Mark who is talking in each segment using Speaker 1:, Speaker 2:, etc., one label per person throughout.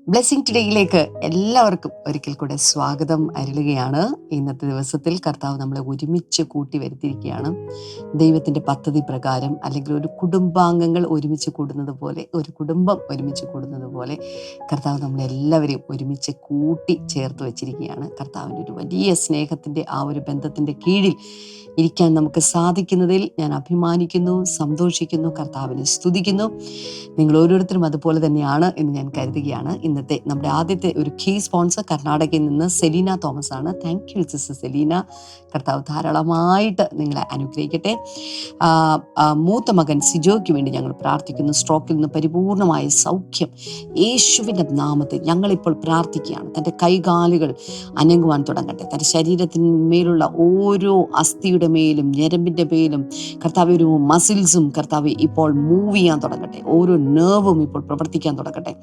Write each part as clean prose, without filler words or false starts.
Speaker 1: Blessing ടുഡേയിലേക്ക് എല്ലാവർക്കും ഒരിക്കൽ കൂടെ സ്വാഗതം അരുളുകയാണ്. ഇന്നത്തെ ദിവസത്തിൽ കർത്താവ് നമ്മളെ ഒരുമിച്ച് കൂട്ടി വരുത്തിയിരിക്കുകയാണ്. ദൈവത്തിൻ്റെ പദ്ധതി പ്രകാരം, അല്ലെങ്കിൽ ഒരു കുടുംബാംഗങ്ങൾ ഒരുമിച്ച് കൂടുന്നത് പോലെ, ഒരു കുടുംബം ഒരുമിച്ച് കൂടുന്നത് പോലെ കർത്താവ് നമ്മളെല്ലാവരെയും ഒരുമിച്ച് കൂട്ടി ചേർത്ത് വെച്ചിരിക്കുകയാണ്. കർത്താവിൻ്റെ ഒരു വലിയ സ്നേഹത്തിൻ്റെ ആ ഒരു ബന്ധത്തിൻ്റെ കീഴിൽ ഇരിക്കാൻ നമുക്ക് സാധിക്കുന്നതിൽ ഞാൻ അഭിമാനിക്കുന്നു, സന്തോഷിക്കുന്നു, കർത്താവിനെ സ്തുതിക്കുന്നു. നിങ്ങൾ ഓരോരുത്തരും അതുപോലെ തന്നെയാണ് എന്ന് ഞാൻ കരുതുകയാണ്. ഇന്നത്തെ നമ്മുടെ ആദ്യത്തെ ഒരു കീ സ്പോൺസർ കർണാടകയിൽ നിന്ന് സെലീന തോമസ് ആണ്. Thank you sister Selina. കർത്താവ് ധാരാളമായിട്ട് നിങ്ങളെ അനുഗ്രഹിക്കട്ടെ. മൂത്ത മകൻ സിജോയ്ക്ക് വേണ്ടി ഞങ്ങൾ പ്രാർത്ഥിക്കുന്നു. സ്ട്രോക്കിൽ നിന്ന് പരിപൂർണമായ സൗഖ്യം യേശുവിൻ്റെ നാമത്തിൽ ഞങ്ങളിപ്പോൾ പ്രാർത്ഥിക്കുകയാണ്. തൻ്റെ കൈകാലുകൾ അനങ്ങുവാൻ തുടങ്ങട്ടെ. തൻ്റെ ശരീരത്തിന്മേലുള്ള ഓരോ അസ്ഥിയുടെ മേലും ഞരമ്പിൻ്റെ മേലും കർത്താവ് ഒരു മസിൽസും കർത്താവ് ഇപ്പോൾ മൂവ് ചെയ്യാൻ തുടങ്ങട്ടെ. ഓരോ നെർവും ഇപ്പോൾ പ്രവർത്തിക്കാൻ തുടങ്ങട്ടെ.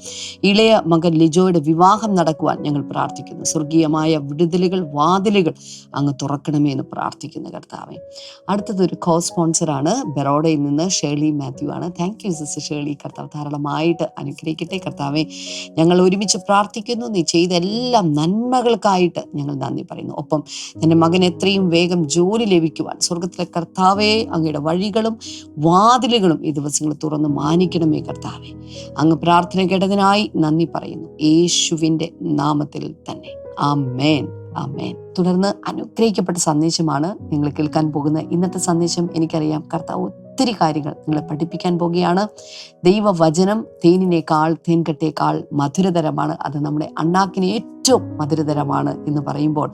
Speaker 1: ഇളയ മകൻ ലിജോയുടെ വിവാഹം നടക്കുവാൻ ഞങ്ങൾ പ്രാർത്ഥിക്കുന്നു. സ്വർഗീയമായ വിടുതലുകൾ, വാതിലുകൾ അങ്ങ് തുറക്കണമേ എന്ന് പ്രാർത്ഥിക്കുന്നു കർത്താവെ. അടുത്തതൊരു കോ സ്പോൺസറാണ് ബറോഡയിൽ നിന്ന് ഷേർലി മാത്യു ആണ്. Thank you sister Shirley. കർത്താവ് ധാരാളമായിട്ട് അനുഗ്രഹിക്കട്ടെ. കർത്താവെ, ഞങ്ങൾ ഒരുമിച്ച് പ്രാർത്ഥിക്കുന്നു. നീ ചെയ്ത എല്ലാ നന്മകൾക്കായിട്ട് ഞങ്ങൾ നന്ദി പറയുന്നു. ഒപ്പം തൻ്റെ മകൻ എത്രയും വേഗം ജോലി ലഭിക്കുവാൻ സ്വർഗത്തിലെ കർത്താവെ അങ്ങയുടെ വഴികളും വാതിലുകളും ഈ ദിവസങ്ങൾ തുറന്ന് മാനിക്കണമേ കർത്താവെ. അങ്ങ് പ്രാർത്ഥന കേട്ടതിനായി നന്ദി പറയുന്നു, യേശുവിൻ്റെ നാമത്തിൽ തന്നെ. ആമേൻ, ആമേൻ. തുടർന്ന് അനുഗ്രഹിക്കപ്പെട്ട സന്ദേശമാണ് നിങ്ങൾ കേൾക്കാൻ പോകുന്ന ഇന്നത്തെ സന്ദേശം. എനിക്കറിയാം കർത്താവ് ഒത്തിരി കാര്യങ്ങൾ നിങ്ങളെ പഠിപ്പിക്കാൻ പോകുകയാണ്. ദൈവവചനം തേനിനേക്കാൾ, തേൻകട്ടേക്കാൾ മധുരതരമാണ്. അത് നമ്മുടെ അണ്ണാക്കിന് ഏറ്റവും മധുരതരമാണ് എന്ന് പറയുമ്പോൾ,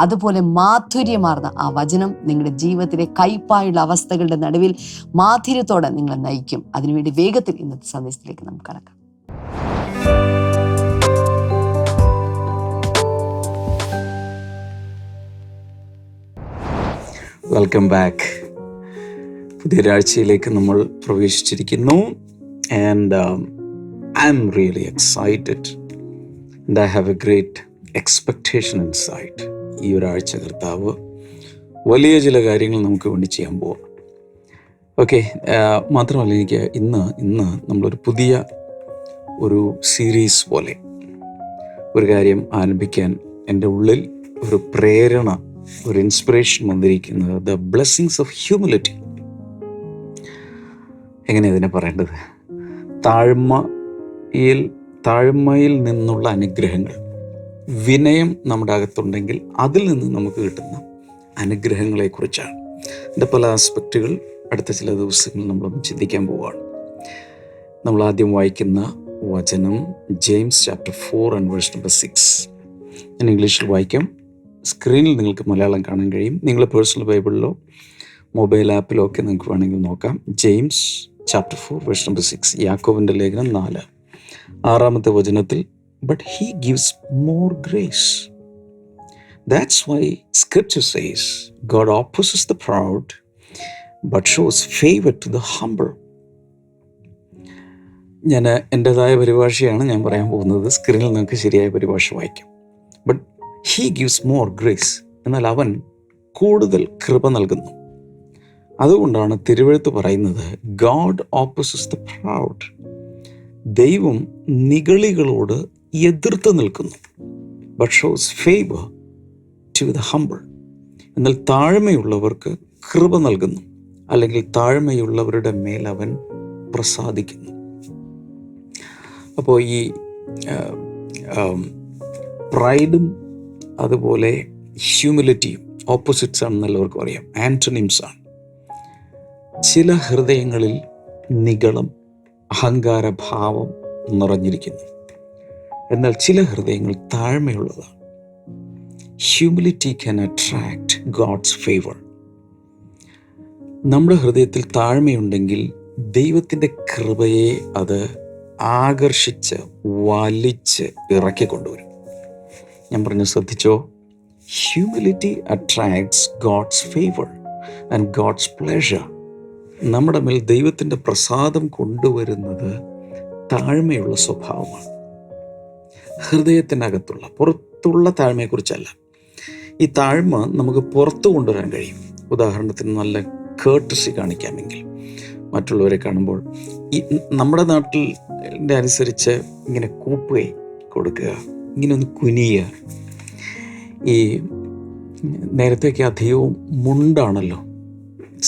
Speaker 1: അതുപോലെ മാധുര്യമാർന്ന ആ വചനം നിങ്ങളുടെ ജീവിതത്തിലെ കയ്പായുള്ള അവസ്ഥകളുടെ നടുവിൽ മാധുര്യത്തോടെ നിങ്ങളെ നയിക്കും. അതിനുവേണ്ടി വേഗത്തിൽ ഇന്നത്തെ സന്ദേശത്തിലേക്ക് നമുക്ക് കടക്കാം.
Speaker 2: Welcome back. പുതിയൊരാഴ്ചയിലേക്ക് നമ്മൾ പ്രവേശിച്ചിരിക്കുന്നു. And I am really excited and I have a great expectation inside. ഈ ഒരാഴ്ച കർത്താവ് വലിയ ചില കാര്യങ്ങൾ നമുക്ക് വേണ്ടി ചെയ്യാൻ പോവാം. ഓക്കെ, മാത്രമല്ല എനിക്ക് ഇന്ന് നമ്മളൊരു പുതിയ ഒരു സീരീസ് പോലെ ഒരു കാര്യം ആരംഭിക്കാൻ എൻ്റെ ഉള്ളിൽ ഒരു പ്രേരണ, ഒരു ഇൻസ്പിറേഷൻ വന്നിരിക്കുന്നത് ദ ബ്ലെസ്സിങ്സ് ഓഫ് ഹ്യൂമിലിറ്റി. എങ്ങനെ ഇതിനെ പറയേണ്ടത്? താഴ്മയിൽ നിന്നുള്ള അനുഗ്രഹങ്ങൾ. വിനയം നമ്മുടെ അകത്തുണ്ടെങ്കിൽ അതിൽ നിന്ന് നമുക്ക് കിട്ടുന്ന അനുഗ്രഹങ്ങളെക്കുറിച്ചാണ്. അതിൻ്റെ പല ആസ്പെക്റ്റുകൾ അടുത്ത ചില ദിവസങ്ങളിൽ നമ്മളൊന്ന് ചിന്തിക്കാൻ പോവുകയാണ്. നമ്മൾ ആദ്യം വായിക്കുന്ന വചനം James chapter 4 and verse number 6. ഞാൻ ഇംഗ്ലീഷിൽ വായിക്കാം. സ്ക്രീനിൽ നിങ്ങൾക്ക് മലയാളം കാണാൻ കഴിയും. നിങ്ങൾ പേഴ്സണൽ ബൈബിളിലോ മൊബൈൽ ആപ്പിലോ ഒക്കെ നിങ്ങൾക്ക് വേണമെങ്കിൽ നോക്കാം. James chapter 4 verse number 6. യാക്കോബിൻ്റെ ലേഖനം 4-6 വചനത്തിൽ, but he gives more grace. That's why scripture says God opposes the proud but shows favour to the humble. ഞാൻ എൻ്റെതായ പരിഭാഷയാണ് ഞാൻ പറയാൻ പോകുന്നത്. സ്ക്രീനിൽ നിങ്ങൾക്ക് ശരിയായ പരിഭാഷ വായിക്കാം. But he gives more grace, എന്നാൽ അവൻ കൂടുതൽ കൃപ നൽകുന്നു. അതുകൊണ്ടാണ് തിരുവെഴുത്ത് പറയുന്നത് ഗോഡ് ഓപ്പോസസ് ദ പ്രൗഡ്. ദൈവം നിഗളികളോട് എതിർത്ത് നിൽക്കുന്നു. But shows favour to the humble. എന്നാൽ താഴ്മയുള്ളവർക്ക് കൃപ നൽകുന്നു, അല്ലെങ്കിൽ താഴ്മയുള്ളവരുടെ മേൽ അവൻ പ്രസാദിക്കുന്നു. അപ്പോൾ ഈ പ്രൈഡും അതുപോലെ ഹ്യൂമിലിറ്റിയും ഓപ്പോസിറ്റ്സ് ആണെന്ന് എല്ലാവർക്കും അറിയാം, ആൻറ്റണിംസ് ആണ്. ചില ഹൃദയങ്ങളിൽ നിഗളം, അഹങ്കാരഭാവം നിറഞ്ഞിരിക്കുന്നു. എന്നാൽ ചില ഹൃദയങ്ങൾ താഴ്മയുള്ളതാണ്. Humility can attract God's favour. നമ്മുടെ ഹൃദയത്തിൽ താഴ്മയുണ്ടെങ്കിൽ ദൈവത്തിൻ്റെ കൃപയെ അത് ആകർഷിച്ച് വലിച്ച് ഇറക്കിക്കൊണ്ടുവരും. ഞാൻ പറഞ്ഞു, ശ്രദ്ധിച്ചോ? Humility attracts God's favour and God's pleasure. നമ്മുടെ മേൽ ദൈവത്തിൻ്റെ പ്രസാദം കൊണ്ടുവരുന്നത് താഴ്മയുള്ള സ്വഭാവമാണ്. ഹൃദയത്തിനകത്തുള്ള, പുറത്തുള്ള താഴ്മയെക്കുറിച്ചല്ല. ഈ താഴ്മ നമുക്ക് പുറത്തു കൊണ്ടുവരാൻ കഴിയും. ഉദാഹരണത്തിന് നല്ല കേർട്ടസി കാണിക്കാമെങ്കിൽ മറ്റുള്ളവരെ കാണുമ്പോൾ, ഈ നമ്മുടെ നാട്ടിൻ്റെ അനുസരിച്ച് ഇങ്ങനെ കൊടുക്കുക, ഇങ്ങനെ ഒന്ന് കുനിയുക. ഈ നേരത്തേക്ക് അധികവും മുണ്ടാണല്ലോ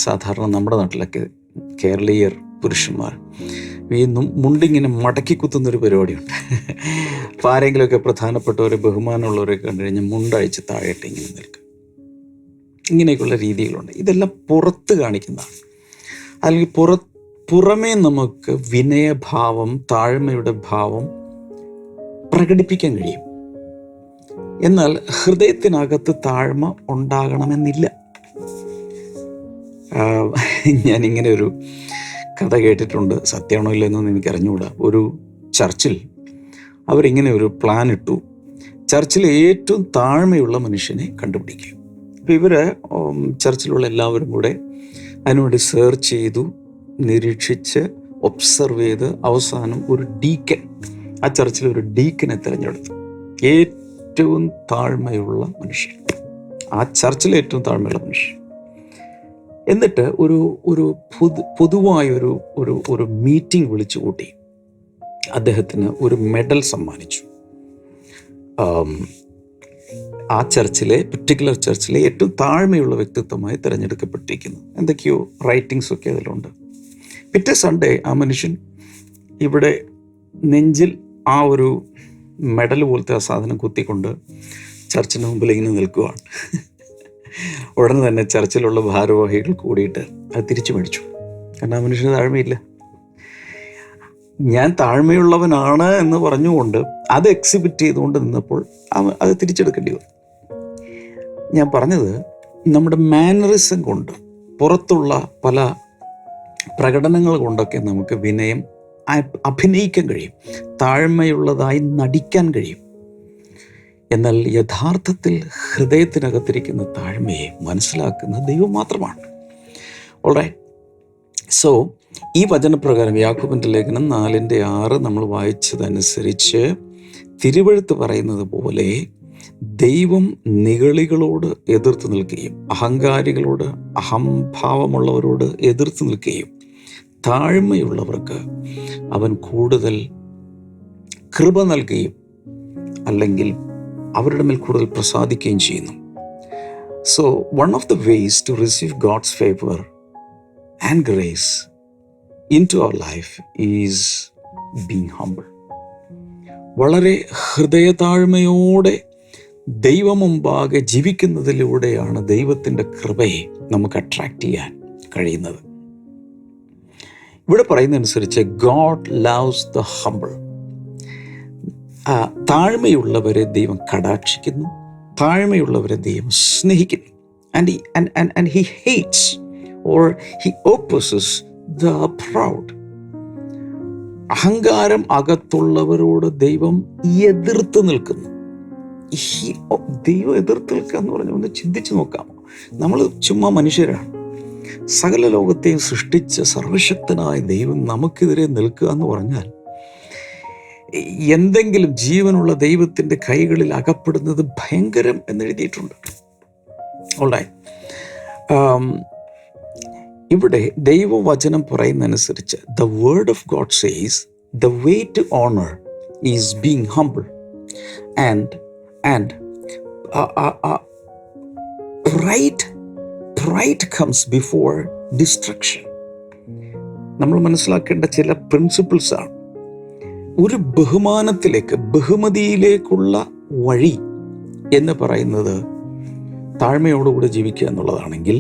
Speaker 2: സാധാരണ നമ്മുടെ നാട്ടിലൊക്കെ കേരളീയർ പുരുഷന്മാർ ഈ മുണ്ടിങ്ങനെ മടക്കി കുത്തുന്നൊരു പരിപാടിയുണ്ട്. അപ്പോൾ ആരെങ്കിലുമൊക്കെ പ്രധാനപ്പെട്ടവരെ ബഹുമാനമുള്ളവരൊക്കെ കണ്ടു കഴിഞ്ഞാൽ മുണ്ടയച്ച് താഴെയിട്ട് ഇങ്ങനെ നിൽക്കും. ഇങ്ങനെയൊക്കെയുള്ള രീതികളുണ്ട്. ഇതെല്ലാം പുറത്ത് കാണിക്കുന്നതാണ്. അല്ലെങ്കിൽ പുറമേ നമുക്ക് വിനയഭാവം, താഴ്മയുടെ ഭാവം പ്രകടിപ്പിക്കാൻ കഴിയും. എന്നാൽ ഹൃദയത്തിനകത്ത് താഴ്മ ഉണ്ടാകണമെന്നില്ല. ഞാനിങ്ങനെ ഒരു കഥ കേട്ടിട്ടുണ്ട്, സത്യമാണോ ഇല്ലെന്നൊന്നും എനിക്കറിഞ്ഞുകൂടാ. ഒരു ചർച്ചിൽ അവരിങ്ങനെ ഒരു പ്ലാൻ ഇട്ടു, ചർച്ചിലെ ഏറ്റവും താഴ്മയുള്ള മനുഷ്യനെ കണ്ടുപിടിക്കുക. അപ്പോൾ ഇവർ ചർച്ചിലുള്ള എല്ലാവരും കൂടെ അതിനുവേണ്ടി സെർച്ച് ചെയ്തു, നിരീക്ഷിച്ച്, ഒബ്സർവ് ചെയ്ത് അവസാനം ഒരു ഡീക്കൻ, ആ ചർച്ചിൽ ഒരു ഡീക്കനെ തിരഞ്ഞെടുത്തു. ഏറ്റവും താഴ്മയുള്ള മനുഷ്യൻ, ആ ചർച്ചിലെ ഏറ്റവും താഴ്മയുള്ള മനുഷ്യൻ. എന്നിട്ട് ഒരു പൊതുവായൊരു ഒരു മീറ്റിംഗ് വിളിച്ചു കൂട്ടി അദ്ദേഹത്തിന് ഒരു മെഡൽ സമ്മാനിച്ചു. ആ പർട്ടിക്കുലർ ചർച്ചിലെ ഏറ്റവും താഴ്മയുള്ള വ്യക്തിത്വമായി തിരഞ്ഞെടുക്കപ്പെട്ടിരിക്കുന്നു. എന്തൊക്കെയോ റൈറ്റിങ്സ് ഒക്കെ അതിലുണ്ട്. പിറ്റേ സൺഡേ ആ മനുഷ്യൻ ഇവിടെ നെഞ്ചിൽ ആ ഒരു മെഡൽ പോലത്തെ ആ സാധനം കുത്തിക്കൊണ്ട് ചർച്ചിന് മുമ്പിൽ ഇങ്ങനെ നിൽക്കുകയാണ്. ഉടനെ തന്നെ ചർച്ചിലുള്ള ഭാരവാഹികൾ കൂടിയിട്ട് അത് തിരിച്ചു മേടിച്ചു. കാരണം ആ മനുഷ്യന് താഴ്മയില്ല. ഞാൻ താഴ്മയുള്ളവനാണ് എന്ന് പറഞ്ഞുകൊണ്ട് അത് എക്സിബിറ്റ് ചെയ്തുകൊണ്ട് നിന്നപ്പോൾ അത് തിരിച്ചെടുക്കേണ്ടി വന്നു. ഞാൻ പറഞ്ഞത്, നമ്മുടെ മാനറിസം കൊണ്ട്, പുറത്തുള്ള പല പ്രകടനങ്ങൾ കൊണ്ടൊക്കെ നമുക്ക് വിനയം അഭിനയിക്കാൻ കഴിയും, താഴ്മയുള്ളതായി നടിക്കാൻ കഴിയും. എന്നാൽ യഥാർത്ഥത്തിൽ ഹൃദയത്തിനകത്തിരിക്കുന്ന താഴ്മയെ മനസ്സിലാക്കുന്ന ദൈവം മാത്രമാണ്. ഓൾറൈറ്റ്. സോ ഈ വചനപ്രകാരം യാക്കോബിൻ്റെ ലേഖനം 4:6 നമ്മൾ വായിച്ചതനുസരിച്ച് തിരുവെഴുത്ത് പറയുന്നത് പോലെ ദൈവം നിഗളികളോട് എതിർത്ത് നിൽക്കുകയും അഹങ്കാരികളോട്, അഹംഭാവമുള്ളവരോട് എതിർത്ത് നിൽക്കുകയും താഴ്മയുള്ളവർക്ക് അവൻ കൂടുതൽ കൃപ നൽകുകയും അല്ലെങ്കിൽ അവരുടെ മേൽ കൂടുതൽ പ്രസാദിക്കുകയും ചെയ്യുന്നു. So one of the ways to receive God's favour and grace into our life is being humble. വളരെ ഹൃദയതാഴ്മയോടെ ദൈവമുമ്പാകെ ജീവിക്കുന്നതിലൂടെയാണ് ദൈവത്തിൻ്റെ കൃപയെ നമുക്ക് അട്രാക്റ്റ് ചെയ്യാൻ കഴിയുന്നത്. ഇവിടെ പറയുന്നതനുസരിച്ച് ഗോഡ് ലവ്സ് ദ ഹംബിൾ. താഴ്മയുള്ളവരെ ദൈവം കടാക്ഷിക്കുന്നു, താഴ്മയുള്ളവരെ ദൈവം സ്നേഹിക്കുന്നു. And he hates or he opposes the proud. അഹങ്കാരം അകത്തുള്ളവരോട് ദൈവം എതിർത്ത് നിൽക്കുന്നു. ദൈവം എതിർത്ത് നിൽക്കുക എന്ന് പറഞ്ഞാൽ ഒന്ന് ചിന്തിച്ച് നോക്കാമോ? നമ്മൾ ചുമ്മാ മനുഷ്യരാണ്. സകല ലോകത്തെയും സൃഷ്ടിച്ച സർവശക്തനായ ദൈവം നമുക്കെതിരെ നിൽക്കുക എന്ന് പറഞ്ഞാൽ എന്തെങ്കിലും ജീവനുള്ള ദൈവത്തിൻ്റെ കൈകളിൽ അകപ്പെടുന്നത് ഭയങ്കരം എന്നെഴുതിയിട്ടുണ്ട്. ഓൾറൈറ്റ്. ഇവിടെ ദൈവവചനം പറയുന്നതനുസരിച്ച് the word of God says the way to honour is being humble and pride comes before destruction. നമ്മൾ മനസ്സിലാക്കേണ്ട ചില പ്രിൻസിപ്പിൾസാണ്. ഒരു ബഹുമതിയിലേക്കുള്ള വഴി എന്ന് പറയുന്നത് താഴ്മയോടുകൂടി ജീവിക്കുക എന്നുള്ളതാണെങ്കിൽ,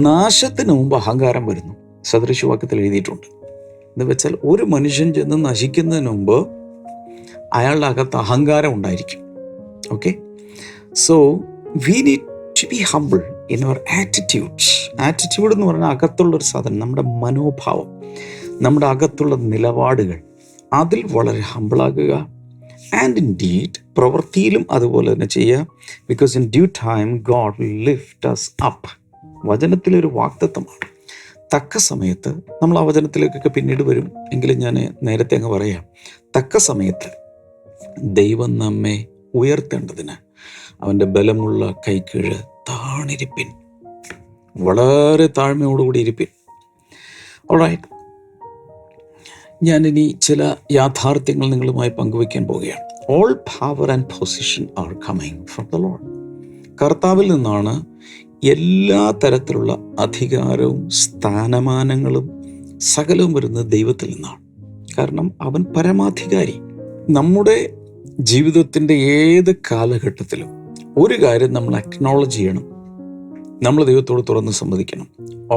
Speaker 2: നാശത്തിന് മുമ്പ് അഹങ്കാരം വരുന്നു. സദൃശവാക്യത്തിൽ എഴുതിയിട്ടുണ്ട്. എന്ന് വെച്ചാൽ ഒരു മനുഷ്യൻ ചെന്ന് നശിക്കുന്നതിന് മുമ്പ് അയാളുടെ അകത്ത് അഹങ്കാരം ഉണ്ടായിരിക്കും. Okay. So we need to be humble in our attitudes. Attitude എന്ന് പറഞ്ഞാൽ അകത്തുള്ളൊരു സാധനം, നമ്മുടെ മനോഭാവം, നമ്മുടെ അകത്തുള്ള നിലപാടുകൾ, അതിൽ വളരെ ഹംബിളാകുക. ആൻഡ് ഇൻ ഡീഡ് പ്രവൃത്തിയിലും അതുപോലെ തന്നെ ചെയ്യുക. Because in due time God will lift us up. വചനത്തിലൊരു വാഗ്ദത്തമാണ്. തക്ക സമയത്ത്, നമ്മൾ ആ വചനത്തിലേക്കൊക്കെ പിന്നീട് വരും, എങ്കിലും ഞാൻ നേരത്തെ അങ്ങ് പറയാം. തക്ക സമയത്ത് ദൈവം നമ്മെ ഉയർത്തേണ്ടതിന് അവൻ്റെ ബലമുള്ള കൈക്കീഴ് താണിരിപ്പിൻ, വളരെ താഴ്മയോടുകൂടി ഇരിപ്പിൻ. ഓൾറൈറ്റ്. ഞാനിനി ചില യാഥാർത്ഥ്യങ്ങൾ നിങ്ങളുമായി പങ്കുവയ്ക്കാൻ പോവുകയാണ്. All power and position are coming from the Lord. കർത്താവിൽ നിന്നാണ് എല്ലാ തരത്തിലുള്ള അധികാരവും സ്ഥാനമാനങ്ങളും സകലവും വരുന്നത് ദൈവത്തിൽ നിന്നാണ്. കാരണം അവൻ പരമാധികാരി. നമ്മുടെ ജീവിതത്തിൻ്റെ ഏത് കാലഘട്ടത്തിലും ഒരു കാര്യം നമ്മൾ അക്നോളജ് ചെയ്യണം, നമ്മൾ ദൈവത്തോട് തുറന്ന് സമ്മതിക്കണം.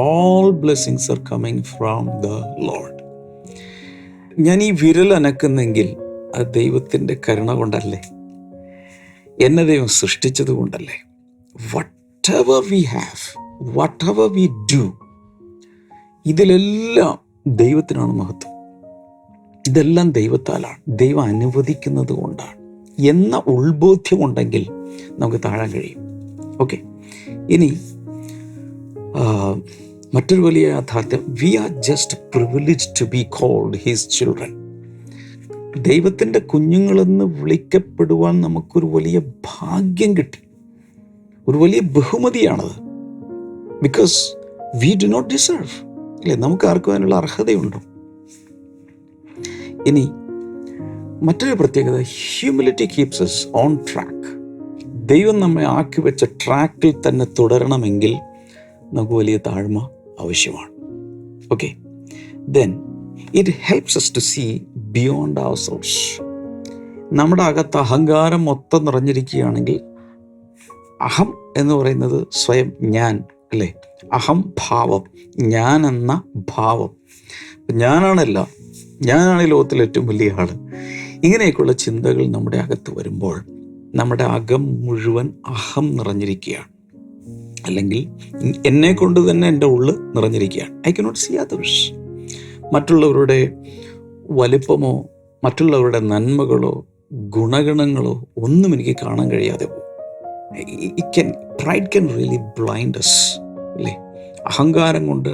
Speaker 2: All blessings are coming from the Lord. ഞാൻ ഈ വിരൽ അനക്കുന്നെങ്കിൽ അത് ദൈവത്തിൻ്റെ കരുണ കൊണ്ടല്ലേ, എന്നെ ദൈവം സൃഷ്ടിച്ചത് കൊണ്ടല്ലേ. whatever we have, whatever we do, ഇതിലെല്ലാം ദൈവത്തിനാണ് മഹത്വം. ഇതെല്ലാം ദൈവത്താലാണ്, ദൈവം അനുവദിക്കുന്നത് കൊണ്ടാണ് എന്ന ഉൾബോധ്യമുണ്ടെങ്കിൽ നമുക്ക് താഴാൻ കഴിയും. ഓക്കെ, ഇനി മറ്റൊരു വലിയ യാഥാർത്ഥ്യം, we are just privileged to be called his children. ദൈവത്തിൻ്റെ കുഞ്ഞുങ്ങളെന്ന് വിളിക്കപ്പെടുവാൻ നമുക്കൊരു വലിയ ഭാഗ്യം കിട്ടി, ഒരു വലിയ ബഹുമതിയാണത്. Because we do not deserve, അല്ലേ? നമുക്ക് ആർക്കും അതിനുള്ള അർഹതയുണ്ടോ? ഇനി മറ്റൊരു പ്രത്യേകത, humility keeps us on track. ദൈവം നമ്മെ ആക്കി വെച്ച ട്രാക്കിൽ തന്നെ തുടരണമെങ്കിൽ നമുക്ക് വലിയ താഴ്മ ആവശ്യമാണ്. Okay, then it helps us to see beyond ourselves. നമ്മുടെ അകത്ത് അഹങ്കാരം മൊത്തം നിറഞ്ഞിരിക്കുകയാണെങ്കിൽ, അഹം എന്ന് പറയുന്നത് സ്വയം ഞാൻ, അല്ലേ? അഹം ഭാവം, ഞാൻ എന്ന ഭാവം, ഞാനാണല്ല, ഞാനാണ് ഈ ലോകത്തിലെ ഏറ്റവും വലിയ ആൾ. ഇങ്ങനെയൊക്കെയുള്ള ചിന്തകൾ നമ്മുടെ അകത്ത് വരുമ്പോൾ നമ്മുടെ അകം മുഴുവൻ അഹം നിറഞ്ഞിരിക്കുകയാണ്, അല്ലെങ്കിൽ എന്നെ കൊണ്ട് തന്നെ എൻ്റെ ഉള്ള് നിറഞ്ഞിരിക്കുകയാണ്. I cannot see others. മറ്റുള്ളവരുടെ വലിപ്പമോ മറ്റുള്ളവരുടെ നന്മകളോ ഗുണഗണങ്ങളോ ഒന്നും എനിക്ക് കാണാൻ കഴിയാതെ പോകും. Pride can really blind us, അല്ലേ? അഹങ്കാരം കൊണ്ട്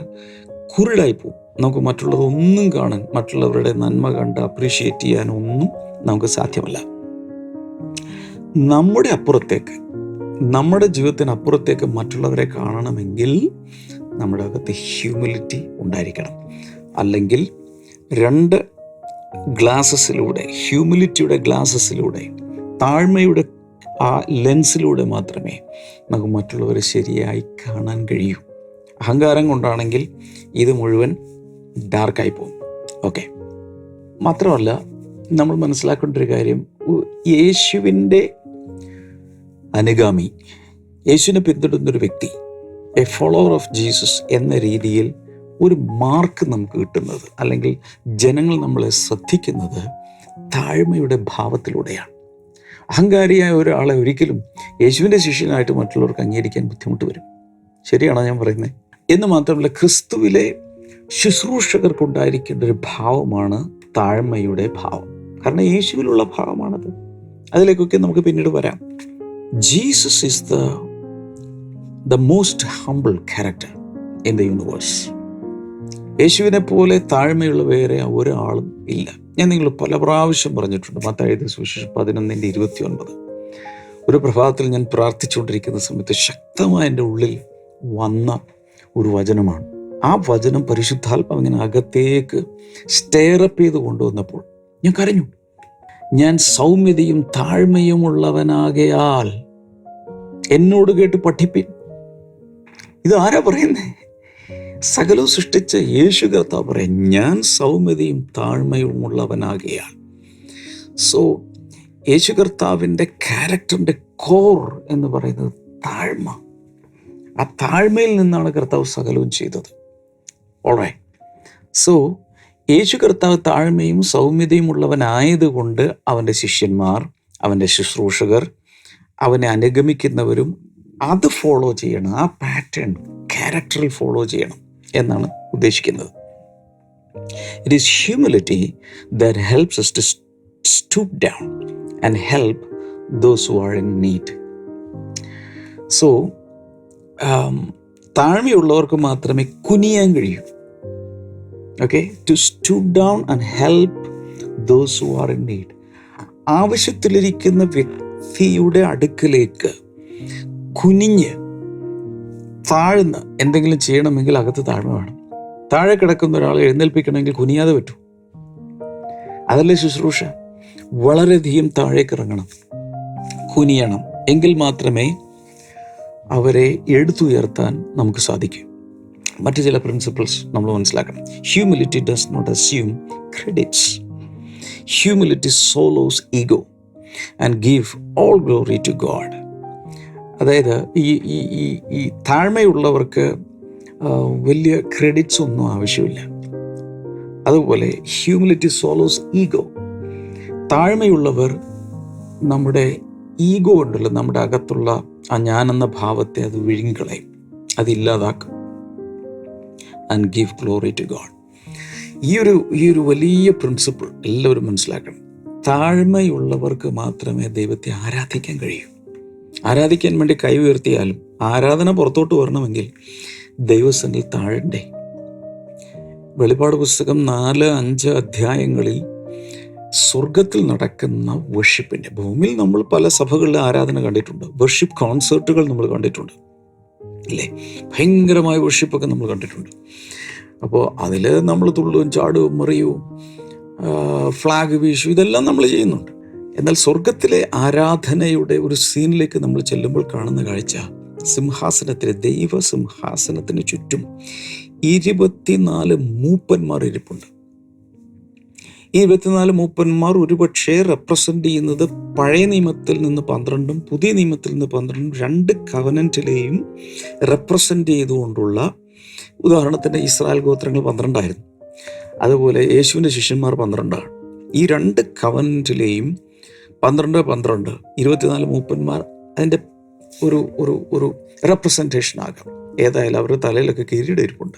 Speaker 2: കുരുടായി പോകും. നമുക്ക് മറ്റുള്ളതൊന്നും കാണാൻ, മറ്റുള്ളവരുടെ നന്മ കണ്ട് അപ്രീഷിയേറ്റ് ചെയ്യാനൊന്നും നമുക്ക് സാധ്യമല്ല. നമ്മുടെ അപ്പുറത്തേക്ക്, നമ്മുടെ ജീവിതത്തിനപ്പുറത്തേക്ക് മറ്റുള്ളവരെ കാണണമെങ്കിൽ നമ്മുടെ അകത്ത് ഹ്യൂമിലിറ്റി ഉണ്ടായിരിക്കണം. അല്ലെങ്കിൽ രണ്ട് ഗ്ലാസസിലൂടെ, ഹ്യൂമിലിറ്റിയുടെ ഗ്ലാസസിലൂടെ, താഴ്മയുടെ ആ ലെൻസിലൂടെ മാത്രമേ നമുക്ക് മറ്റുള്ളവരെ ശരിയായി കാണാൻ കഴിയൂ. അഹങ്കാരം കൊണ്ടാണെങ്കിൽ ഇത് മുഴുവൻ ഡാർക്കായി പോകും. ഓക്കെ, മാത്രമല്ല നമ്മൾ മനസ്സിലാക്കേണ്ട ഒരു കാര്യം, യേശുവിൻ്റെ അനുഗാമി, യേശുവിനെ പിന്തുടരുന്നൊരു വ്യക്തി, എ ഫോളോവർ ഓഫ് ജീസസ് എന്ന രീതിയിൽ ഒരു മാർക്ക് നമുക്ക് കിട്ടുന്നത്, അല്ലെങ്കിൽ ജനങ്ങൾ നമ്മളെ ശ്രദ്ധിക്കുന്നത് താഴ്മയുടെ ഭാവത്തിലൂടെയാണ്. അഹങ്കാരിയായ ഒരാളെ ഒരിക്കലും യേശുവിൻ്റെ ശിഷ്യനായിട്ട് മറ്റുള്ളവർക്ക് അംഗീകരിക്കാൻ ബുദ്ധിമുട്ട് വരും. ശരിയാണോ ഞാൻ പറയുന്നത്? എന്ന് മാത്രമല്ല, ക്രിസ്തുവിലെ ശുശ്രൂഷകർക്കുണ്ടായിരിക്കേണ്ട ഒരു ഭാവമാണ് താഴ്മയുടെ ഭാവം. കാരണം യേശുവിലുള്ള ഭാവമാണത്. അതിലേക്കൊക്കെ നമുക്ക് പിന്നീട് വരാം. Jesus is the most humble character in the universe. യേശുവിനെ പോലെ താഴ്മയുള്ള വേറെ ഒരാളും ഇല്ല. ഞാൻ നിങ്ങൾ പല പ്രാവശ്യം പറഞ്ഞിട്ടുണ്ട്. മത്തായിയുടെ സുവിശേഷം 11:29. ഒരു പ്രഭാതത്തിൽ ഞാൻ പ്രാർത്ഥിച്ചുകൊണ്ടിരിക്കുന്ന സമയത്ത് ശക്തമായ എൻ്റെ ഉള്ളിൽ വന്ന ഒരു വചനമാണ്. ആ വചനം പരിശുദ്ധാത്മാവ് ഇങ്ങനെ അകത്തേക്ക് സ്റ്റെയറപ്പ് ചെയ്ത് കൊണ്ടുവന്നപ്പോൾ ഞാൻ കരഞ്ഞു. ഞാൻ സൗമ്യതയും താഴ്മയും ഉള്ളവനാകയാൽ എന്നോട് കേട്ട് പഠിപ്പിൻ. ഇത് ആരാ പറയുന്നേ? സകലവും സൃഷ്ടിച്ച യേശു കർത്താവ് പറയാം, ഞാൻ സൗമ്യതയും താഴ്മയും ഉള്ളവനാകയാൽ. സോ യേശു കർത്താവിൻ്റെ ക്യാരക്ടറിൻ്റെ കോർ എന്ന് പറയുന്നത് താഴ്മ. ആ താഴ്മയിൽ നിന്നാണ് കർത്താവ് സകലവും ചെയ്തത്. ഓൾറൈറ്റ്. സോ യേശു കർത്താവ് താഴ്മയും സൗമ്യതയും ഉള്ളവനായതുകൊണ്ട് അവൻ്റെ ശിഷ്യന്മാർ, അവൻ്റെ ശുശ്രൂഷകർ, അവനെ അനുഗമിക്കുന്നവരും അത് ഫോളോ ചെയ്യണം. ആ പാറ്റേൺ ക്യാരക്ടറിൽ ഫോളോ ചെയ്യണം എന്നാണ് ഉദ്ദേശിക്കുന്നത്. It is humility that helps us to stoop down and help those who are in need. So താഴ്മയുള്ളവർക്ക് മാത്രമേ കുനിയാൻ കഴിയൂ. Okay, to stoop down and help those who are in need. ആവശ്യത്തിലിരിക്കുന്ന വ്യക്തിയുടെ അടുക്കലേക്ക് കുനിഞ്ഞ് താഴ്ന്ന് എന്തെങ്കിലും ചെയ്യണമെങ്കിൽ അകത്ത് താഴ്മ വേണം. താഴെ കിടക്കുന്ന ഒരാളെ എഴുന്നേൽപ്പിക്കണമെങ്കിൽ കുനിയാതെ പറ്റൂ. അതല്ലേ ശുശ്രൂഷ. വളരെയധികം താഴേക്ക് ഇറങ്ങണം, കുനിയണം. എങ്കിൽ മാത്രമേ അവരെ എടുത്തുയർത്താൻ നമുക്ക് സാധിക്കൂ. മറ്റു ചില പ്രിൻസിപ്പിൾസ് നമ്മൾ മനസ്സിലാക്കണം. Humility does not assume credits. Humility swallows ego and give all glory to God. അതായത് ഈ താഴ്മയുള്ളവർക്ക് വലിയ ക്രെഡിറ്റ്സ് ഒന്നും ആവശ്യമില്ല. അതുപോലെ ഹ്യൂമിലിറ്റി സോലോസ് ഈഗോ. താഴ്മയുള്ളവർ നമ്മുടെ ഈഗോ ഉണ്ടല്ലോ, നമ്മുടെ അകത്തുള്ള ആ ഞാനെന്ന ഭാവത്തെ അത് വിഴുങ്ങിക്കളയും, അതില്ലാതാക്കും. And give glory to God. ഈ ഒരു വലിയ പ്രിൻസിപ്പിൾ എല്ലാവരും മനസ്സിലാക്കണം. താഴ്മയുള്ളവർക്ക് മാത്രമേ ദൈവത്തെ ആരാധിക്കാൻ കഴിയൂ. ആരാധിക്കാൻ വേണ്ടി കൈ ഉയർത്തിയാലും ആരാധന പുറത്തോട്ട് വരണമെങ്കിൽ ദൈവസന്നിധിയിൽ താഴണ്ടേ. വെളിപ്പാട് പുസ്തകം 4-5 അധ്യായങ്ങളിൽ സ്വർഗത്തിൽ നടക്കുന്ന വർഷിപ്പിൻ്റെ, ഭൂമിയിൽ നമ്മൾ പല സഭകളിലെ ആരാധന കണ്ടിട്ടുണ്ട്, വർഷിപ്പ് കോൺസേർട്ടുകൾ നമ്മൾ കണ്ടിട്ടുണ്ട് അല്ലേ, ഭയങ്കരമായ വർഷിപ്പൊക്കെ നമ്മൾ കണ്ടിട്ടുണ്ട്. അപ്പോൾ അതിൽ നമ്മൾ തുള്ളും ചാടുവും മറിയും ഫ്ലാഗ് വീശു, ഇതെല്ലാം നമ്മൾ ചെയ്യുന്നുണ്ട്. എന്നാൽ സ്വർഗത്തിലെ ആരാധനയുടെ ഒരു സീനിലേക്ക് നമ്മൾ ചെല്ലുമ്പോൾ കാണുന്ന കാഴ്ച, സിംഹാസനത്തിലെ ദൈവസിംഹാസനത്തിന് ചുറ്റും 24 മൂപ്പന്മാർ ഇരിപ്പുണ്ട്. ഈ 24 മൂപ്പന്മാർ ഒരുപക്ഷെ റെപ്രസെൻ്റ് ചെയ്യുന്നത് പഴയ നിയമത്തിൽ നിന്ന് 12ഉം പുതിയ നിയമത്തിൽ നിന്ന് 12ഉം 2 കവനൻറ്റിലെയും റെപ്രസെൻ്റ് ചെയ്തുകൊണ്ടുള്ള, ഉദാഹരണത്തിന് ഇസ്രായേൽ ഗോത്രങ്ങൾ 12 അതുപോലെ യേശുവിൻ്റെ ശിഷ്യന്മാർ 12. ഈ 2 കവനൻറ്റിലെയും 12 24 മൂപ്പന്മാർ അതിൻ്റെ ഒരു റെപ്രസെൻറ്റേഷൻ ആകാം. ഏതായാലും അവരുടെ തലയിലൊക്കെ കിരീടം ഇരിപ്പുണ്ട്.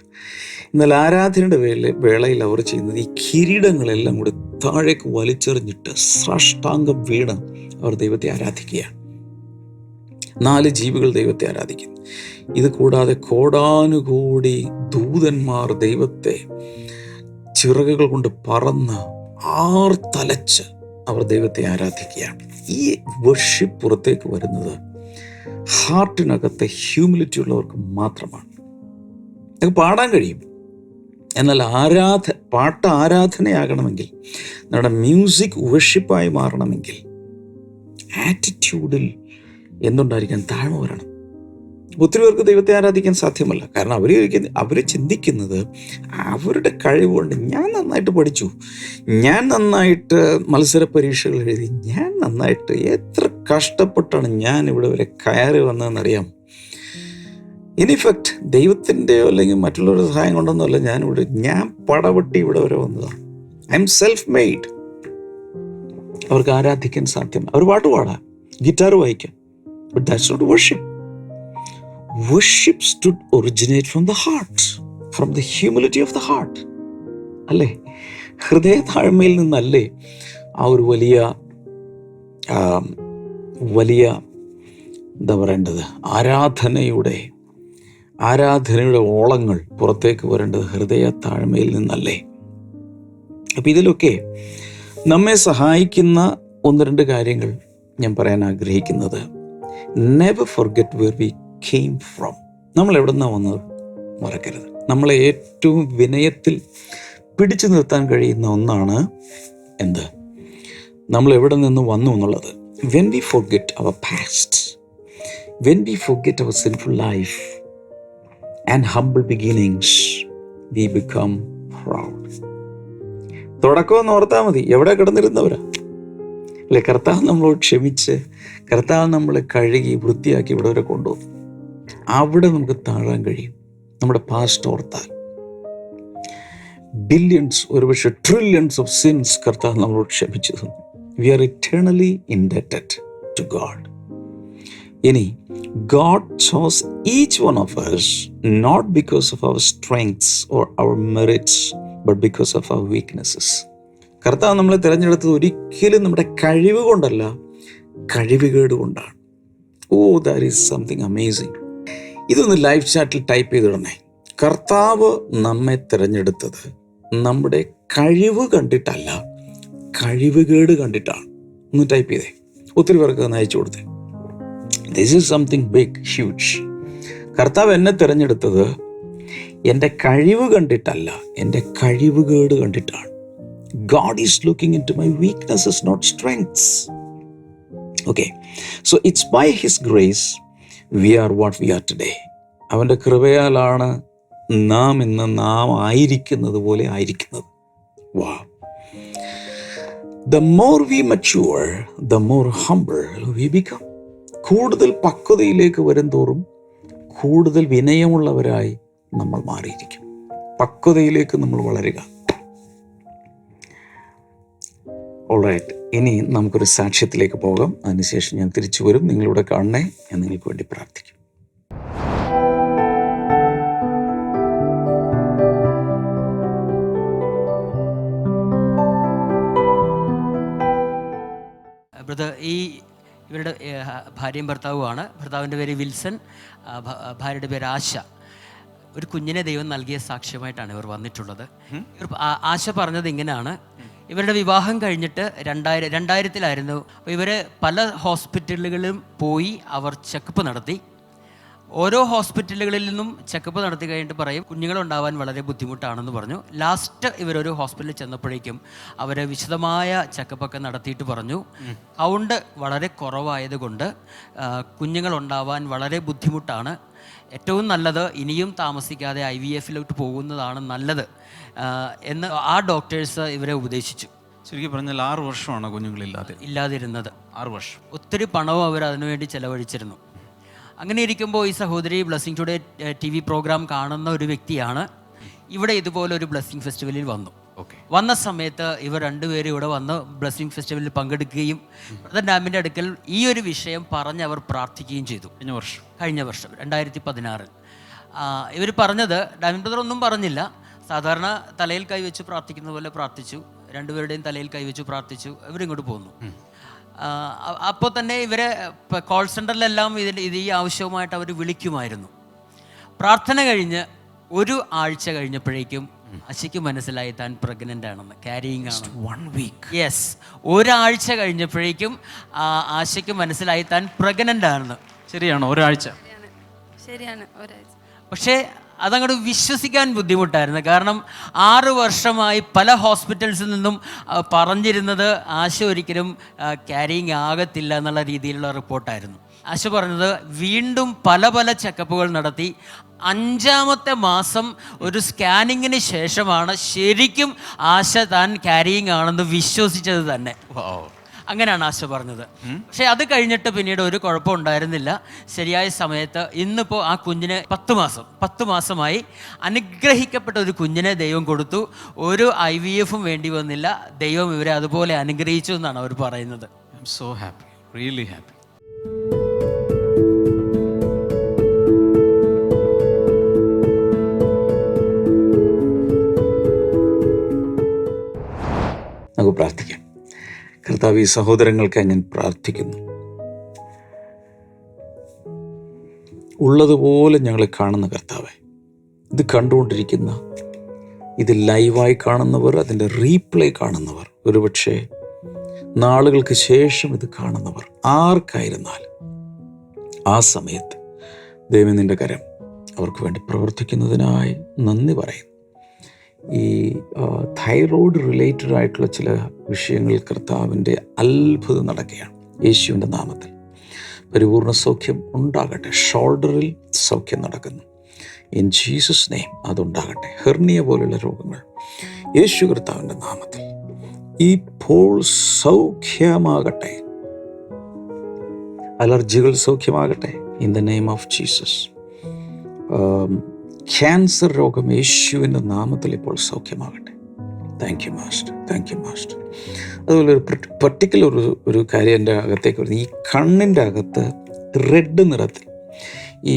Speaker 2: എന്നാൽ ആരാധനയുടെ വേളയിൽ അവർ ചെയ്യുന്നത് ഈ കിരീടങ്ങളെല്ലാം കൂടി താഴേക്ക് വലിച്ചെറിഞ്ഞിട്ട് സാഷ്ടാംഗം വീണ് അവർ ദൈവത്തെ ആരാധിക്കുകയാണ്. 4 ജീവികൾ ദൈവത്തെ ആരാധിക്കുന്നു. ഇത് കൂടാതെ കോടാനുകൂടി ദൂതന്മാർ ദൈവത്തെ ചിറകുകൾ കൊണ്ട് പറന്ന് ആർത്തലച്ച് അവർ ദൈവത്തെ ആരാധിക്കുകയാണ്. ഈ വർഷിപ്പ് പുറത്തേക്ക് വരുന്നത് ഹാർട്ടിനകത്തെ ഹ്യൂമിലിറ്റി ഉള്ളവർക്ക് മാത്രമാണ്. നമുക്ക് പാടാൻ കഴിയും, എന്നാൽ പാട്ട് ആരാധനയാകണമെങ്കിൽ, നമ്മുടെ മ്യൂസിക് വർഷിപ്പായി മാറണമെങ്കിൽ ആറ്റിറ്റ്യൂഡിൽ എന്തുണ്ടായിരിക്കാൻ? താഴ്മ വരണം. ഒത്തിരി പേർക്ക് ദൈവത്തെ ആരാധിക്കാൻ സാധ്യമല്ല. കാരണം അവർ ചിന്തിക്കുന്നത് അവരുടെ കഴിവുകൊണ്ട്, ഞാൻ നന്നായിട്ട് പഠിച്ചു, ഞാൻ നന്നായിട്ട് മത്സര പരീക്ഷകൾ എഴുതി, ഞാൻ നന്നായിട്ട് എത്ര കഷ്ടപ്പെട്ടാണ് ഞാൻ ഇവിടെ വരെ കയറി വന്നതെന്നറിയാം. ഇൻഫാക്ട് ദൈവത്തിൻ്റെയോ അല്ലെങ്കിൽ മറ്റുള്ളവരുടെ സഹായം കൊണ്ടൊന്നുമല്ല ഞാൻ പടവെട്ടി ഇവിടെ വരെ വന്നതാണ്. I'm self made. അവർക്ക് ആരാധിക്കാൻ സാധ്യമല്ല. അവർ പാട്ട് പാടാം, ഗിറ്റാർ വായിക്കാം, but that's not worship. Worship should originate from the heart, from the humility of the heart. അല്ലേ? ഹൃദയ താഴ്മയിൽ നിന്നല്ലേ ആ ഒരു വലിയ എന്താ പറയേണ്ടത്, ആരാധനയുടെ ഓളങ്ങൾ പുറത്തേക്ക് വരേണ്ടത് ഹൃദയ താഴ്മയിൽ നിന്നല്ലേ? അപ്പം ഇതിലൊക്കെ നമ്മെ സഹായിക്കുന്ന 1-2 കാര്യങ്ങൾ ഞാൻ പറയാൻ ആഗ്രഹിക്കുന്നത്, never forget where we came from. നമ്മൾ എവിടെ നിന്നാണ് വന്നത് മറക്കരുത്. നമ്മളെ ഏറ്റവും വിനയത്തിൽ പിടിച്ചു നിർത്താൻ കഴിയുന്ന ഒന്നാണ് എന്ത്? നമ്മൾ എവിടെ നിന്ന് വന്നു എന്നുള്ളത്. when we forget our past, when we forget our sinful life and humble beginnings, we become proud. തുടക്കമെന്ന് ഓർത്താൽ മതി, എവിടെ കിടന്നിരുന്നവരാ അല്ലെ? കർത്താവ് നമ്മളോട് ക്ഷമിച്ച്, കർത്താവ് നമ്മളെ കഴുകി വൃത്തിയാക്കി ഇവിടെ വരെ കൊണ്ടുപോകും. അവിടെ നമുക്ക് താഴാൻ കഴിയും നമ്മുടെ പാസ്റ്റ് ഓർത്താൽ. ബില്യൺസ്, ഒരുപക്ഷെ ട്രില്യൺസ് ഓഫ് സിൻസ് കർത്താവ് നമ്മളോട് ക്ഷമിച്ചു തന്നു. We are eternally indebted to God. ഇനി God chose each one of us not because of our strengths or our merits, but because of our weaknesses. കർത്താവ് നമ്മളെ തിരഞ്ഞെടുത്തത് ഒരിക്കലും നമ്മുടെ കഴിവ് കൊണ്ടല്ല, കഴിവുകേട് കൊണ്ടാണ്. that is something amazing. ഇതൊന്ന് ലൈവ് ചാറ്റിൽ ടൈപ്പ് ചെയ്തിടണേ. കർത്താവ് നമ്മെ തിരഞ്ഞെടുത്തത് നമ്മുടെ കഴിവ് കണ്ടിട്ടല്ല, കഴിവുകേട് കണ്ടിട്ടാണ്. ഒന്ന് ടൈപ്പ് ചെയ്തേ, ഒത്തിരി പേർക്ക് ഒന്ന് അയച്ചു കൊടുത്തേ. This is something big, huge. കർത്താവ് എന്നെ തിരഞ്ഞെടുത്തത് എൻ്റെ കഴിവ് കണ്ടിട്ടല്ല, എൻ്റെ കഴിവുകേട് കണ്ടിട്ടാണ്. God is looking into my weaknesses, not strengths. Okay, so it's by His grace we are what we are today. അവൻ്റെ കൃപയാലാണ് നാം ആയിരിക്കുന്നത് പോലെ ആയിരിക്കുന്നത്. Wow. The more we mature, the more humble we become. കൂടുതൽ പക്വതയിലേക്ക് വരും തോറും കൂടുതൽ വിനയമുള്ളവരായി നമ്മൾ മാറിയിരിക്കും. പക്വതയിലേക്ക് നമ്മൾ വളരുക. ഓൾറൈറ്റ്, ഇനി നമുക്കൊരു സാക്ഷ്യത്തിലേക്ക് പോകാം. അതിനുശേഷം ഞാൻ തിരിച്ചു വരും. നിങ്ങളിവിടെ കാണണേ. ഞാൻ നിങ്ങൾക്ക് വേണ്ടി പ്രാർത്ഥിക്കും.
Speaker 3: ബ്രദർ, ഇവരുടെ ഭാര്യയും ഭർത്താവുമാണ്. ഭർത്താവിൻ്റെ പേര് വിൽസൺ, ഭാര്യയുടെ പേര് ആശ. ഒരു കുഞ്ഞിനെ ദൈവം നൽകിയ സാക്ഷ്യമായിട്ടാണ് ഇവർ വന്നിട്ടുള്ളത്. ആശ പറഞ്ഞത് ഇങ്ങനെയാണ്. ഇവരുടെ വിവാഹം കഴിഞ്ഞിട്ട് 2000-ലായിരുന്നു. അപ്പോൾ ഇവർ പല ഹോസ്പിറ്റലുകളിലും പോയി അവർ ചെക്കപ്പ് നടത്തി. ഓരോ ഹോസ്പിറ്റലുകളിൽ നിന്നും ചെക്കപ്പ് നടത്തി കഴിഞ്ഞിട്ട് പറയും കുഞ്ഞുങ്ങളുണ്ടാവാൻ വളരെ ബുദ്ധിമുട്ടാണെന്ന് പറഞ്ഞു. ലാസ്റ്റ് ഇവരൊരു ഹോസ്പിറ്റലിൽ ചെന്നപ്പോഴേക്കും അവർ വിശദമായ ചെക്കപ്പൊക്കെ നടത്തിയിട്ട് പറഞ്ഞു കൗണ്ട് വളരെ കുറവായതുകൊണ്ട് കുഞ്ഞുങ്ങളുണ്ടാവാൻ വളരെ ബുദ്ധിമുട്ടാണ്. ഏറ്റവും നല്ലത് ഇനിയും താമസിക്കാതെ IVF-ലോട്ട് പോകുന്നതാണ് നല്ലത് എന്ന് ആ ഡോക്ടേഴ്സ് ഇവരെ ഉപദേശിച്ചു.
Speaker 4: ശരിക്കും പറഞ്ഞാൽ 6 വർഷമാണ് കുഞ്ഞുങ്ങളില്ലാതിരുന്നത്. 6 വർഷം.
Speaker 3: ഒത്തിരി പണവും അവർ അതിനുവേണ്ടി ചെലവഴിച്ചിരുന്നു. അങ്ങനെ ഇരിക്കുമ്പോൾ ഈ സഹോദരി ബ്ലെസ്സിങ് ടുഡേ TV പ്രോഗ്രാം കാണുന്ന ഒരു വ്യക്തിയാണ്. ഇവിടെ ഇതുപോലെ ഒരു ബ്ലെസ്സിങ് ഫെസ്റ്റിവലിൽ വന്നു. വന്ന സമയത്ത് ഇവർ രണ്ടുപേരും ഇവിടെ വന്ന് ബ്ലെസ്സിങ് ഫെസ്റ്റിവലിൽ പങ്കെടുക്കുകയും ബ്രദർ ഡാമിൻ്റെ അടുക്കൽ ഈ ഒരു വിഷയം പറഞ്ഞ് അവർ പ്രാർത്ഥിക്കുകയും ചെയ്തു. കഴിഞ്ഞ വർഷം 2016 ഇവർ പറഞ്ഞത്, ഡാമിൻ ബ്രദർ ഒന്നും പറഞ്ഞില്ല, സാധാരണ തലയിൽ കൈവച്ച് പ്രാർത്ഥിക്കുന്ന പോലെ പ്രാർത്ഥിച്ചു. രണ്ടുപേരുടെയും തലയിൽ കൈവച്ച് പ്രാർത്ഥിച്ചു. ഇവരിങ്ങോട്ട് പോന്നു. അപ്പോൾ തന്നെ ഇവരെ കോൾ സെൻ്ററിലെല്ലാം ഈ ആവശ്യവുമായിട്ട് അവർ വിളിക്കുമായിരുന്നു. പ്രാർത്ഥന കഴിഞ്ഞ് 1 ആഴ്ച കഴിഞ്ഞപ്പോഴേക്കും ആശയ്ക്ക് മനസ്സിലായി താൻ പ്രഗ്നൻ്റ് ആണെന്ന്, ക്യാരിയിങ് ആണ്.
Speaker 4: 1 week.
Speaker 3: യെസ്, 1 ആഴ്ച കഴിഞ്ഞപ്പോഴേക്കും ആശയ്ക്ക് മനസ്സിലായി താൻ പ്രഗ്നൻ്റ് ആണെന്ന്.
Speaker 4: ശരിയാണോ? ഒരാഴ്ച.
Speaker 5: ശരിയാണ്, ഒരാഴ്ച.
Speaker 3: പക്ഷേ അതങ്ങോട്ട് വിശ്വസിക്കാൻ ബുദ്ധിമുട്ടായിരുന്നു. കാരണം 6 വർഷമായി പല ഹോസ്പിറ്റൽസിൽ നിന്നും പറഞ്ഞിരുന്നത് ആശ ഒരിക്കലും ക്യാരിയിങ് ആകത്തില്ല എന്നുള്ള രീതിയിലുള്ള റിപ്പോർട്ടായിരുന്നു. ആശ പറഞ്ഞത് വീണ്ടും പല ചെക്കപ്പുകൾ നടത്തി 5-ാമത്തെ മാസം ഒരു സ്കാനിങ്ങിന് ശേഷമാണ് ശരിക്കും ആശ താൻ ക്യാരിയിങ് ആണെന്ന് വിശ്വസിച്ചത് തന്നെ. അങ്ങനെയാണ് ആശ പറഞ്ഞത്. പക്ഷേ അത് കഴിഞ്ഞിട്ട് പിന്നീട് ഒരു കുഴപ്പം ഉണ്ടായിരുന്നില്ല. ശരിയായ സമയത്ത് ഇന്നിപ്പോൾ ആ കുഞ്ഞിന് 10 മാസമായി. അനുഗ്രഹിക്കപ്പെട്ട ഒരു കുഞ്ഞിനെ ദൈവം കൊടുത്തു. ഒരു IVF-ഉം വേണ്ടി വന്നില്ല. ദൈവം ഇവരെ അതുപോലെ അനുഗ്രഹിച്ചു എന്നാണ് അവർ പറയുന്നത്.
Speaker 4: I am so happy, really happy.
Speaker 2: നമുക്ക് പ്രാർത്ഥിക്കാം. കർത്താവ്, ഈ സഹോദരങ്ങൾക്കായി ഞാൻ പ്രാർത്ഥിക്കുന്നു. ഉള്ളതുപോലെ ഞങ്ങളെ കാണുന്ന കർത്താവെ, ഇത് കണ്ടുകൊണ്ടിരിക്കുന്ന, ഇത് ലൈവായി കാണുന്നവർ, അതിൻ്റെ റീപ്ലേ കാണുന്നവർ, ഒരുപക്ഷെ നാളുകൾക്ക് ശേഷം ഇത് കാണുന്നവർ, ആർക്കായിരുന്നാലും ആ സമയത്ത് ദൈവം നിൻ്റെ കരം അവർക്ക് വേണ്ടി പ്രവർത്തിക്കുന്നതിനായി നന്ദി പറയുന്നു. ഈ തൈറോയ്ഡ് റിലേറ്റഡ് ആയിട്ടുള്ള ചില വിഷയങ്ങൾ കർത്താവിൻ്റെ അത്ഭുതം നടക്കുകയാണ്. യേശുവിൻ്റെ നാമത്തിൽ പരിപൂർണ സൗഖ്യം ഉണ്ടാകട്ടെ. ഷോൾഡറിൽ സൗഖ്യം നടക്കുന്നു. ഇൻ ജീസസ് നെയിം അതുണ്ടാകട്ടെ. ഹെർണിയ പോലുള്ള രോഗങ്ങൾ യേശു കർത്താവിൻ്റെ നാമത്തിൽ ഇപ്പോൾ സൗഖ്യമാകട്ടെ. അലർജികൾ സൗഖ്യമാകട്ടെ in the name of Jesus. Cancer രോഗം യേശുവിൻ്റെ നാമത്തിൽ ഇപ്പോൾ സൗഖ്യമാകട്ടെ. Thank you master, thank you master. അതുപോലെ ഒരു പർട്ടിക്കുലർ ഒരു കാര്യം എൻ്റെ അകത്തേക്ക് വരുന്നത്, ഈ കണ്ണിൻ്റെ അകത്ത് റെഡ് നിറത്തിൽ ഈ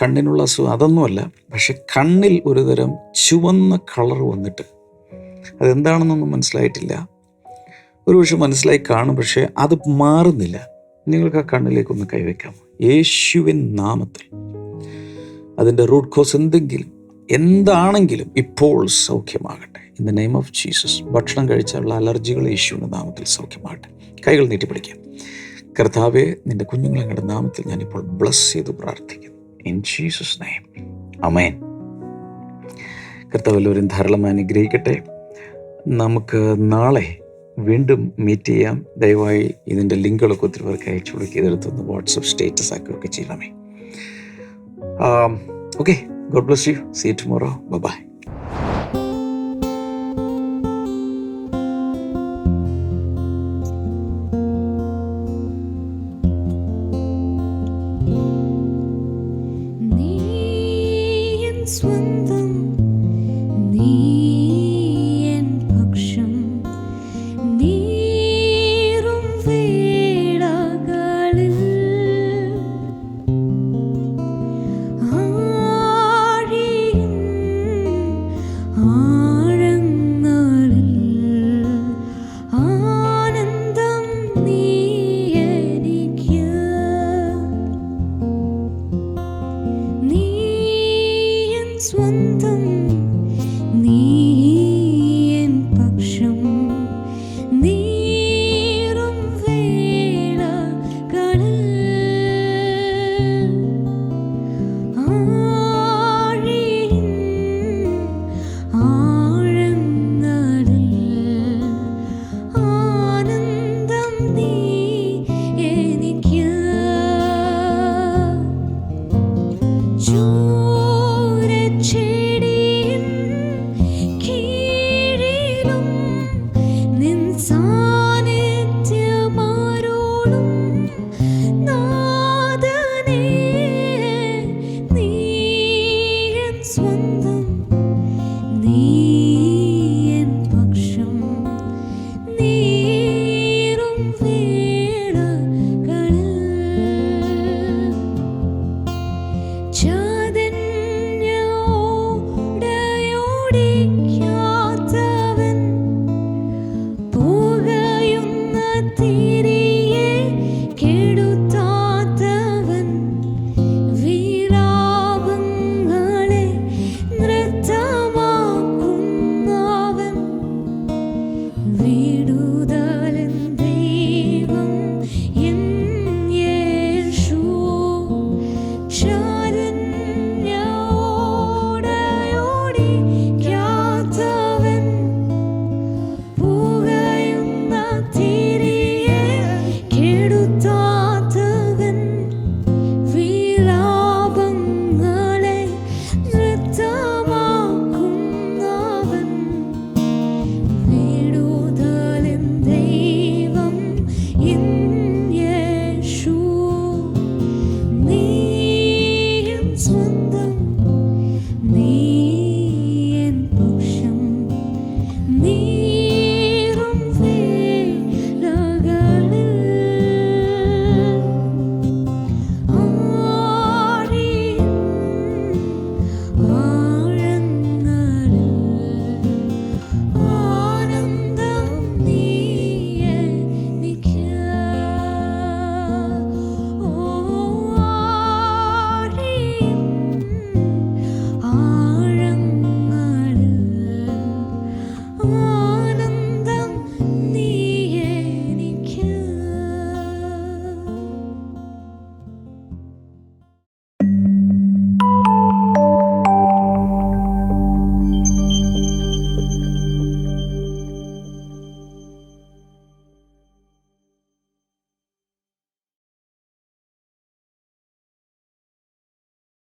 Speaker 2: കണ്ണിനുള്ള അതൊന്നുമല്ല, പക്ഷെ കണ്ണിൽ ഒരു തരം ചുവന്ന കളർ വന്നിട്ട് അതെന്താണെന്നൊന്നും മനസ്സിലായിട്ടില്ല. ഒരു പക്ഷെ മനസ്സിലായി കാണും, പക്ഷേ അത് മാറുന്നില്ല. നിങ്ങൾക്ക് ആ കണ്ണിലേക്കൊന്ന് കൈവയ്ക്കാം. യേശുവിൻ നാമത്തിൽ അതിൻ്റെ റൂട്ട് കോസ് എന്താണെങ്കിലും ഇപ്പോൾ സൗഖ്യമാകട്ടെ in the name of Jesus. ഭക്ഷണം കഴിച്ചാലുള്ള അലർജികൾ യേശുവിൻ്റെ നാമത്തിൽ സൗഖ്യമാകട്ടെ. കൈകൾ നീട്ടിപ്പിടിക്കാം. കർത്താവെ, നിൻ്റെ കുഞ്ഞുങ്ങളുടെ നാമത്തിൽ ഞാനിപ്പോൾ ബ്ലസ് ചെയ്ത് പ്രാർത്ഥിക്കുന്നു ഇൻ ജീസസ് നെയിം. ആമേൻ. കർത്താവ് എല്ലാവരും ധാരാളം അനുഗ്രഹിക്കട്ടെ. നമുക്ക് നാളെ വീണ്ടും മീറ്റ് ചെയ്യാം. ദയവായി ഇതിൻ്റെ ലിങ്കുകളൊക്കെ ഒത്തിരി പേർക്ക് അയച്ചു കൊടുക്കുക. ഇതെടുത്തൊന്ന് വാട്സപ്പ് സ്റ്റേറ്റസ് ആക്കുകയൊക്കെ ചെയ്യണമേ. Okay, God bless you. See you tomorrow. By.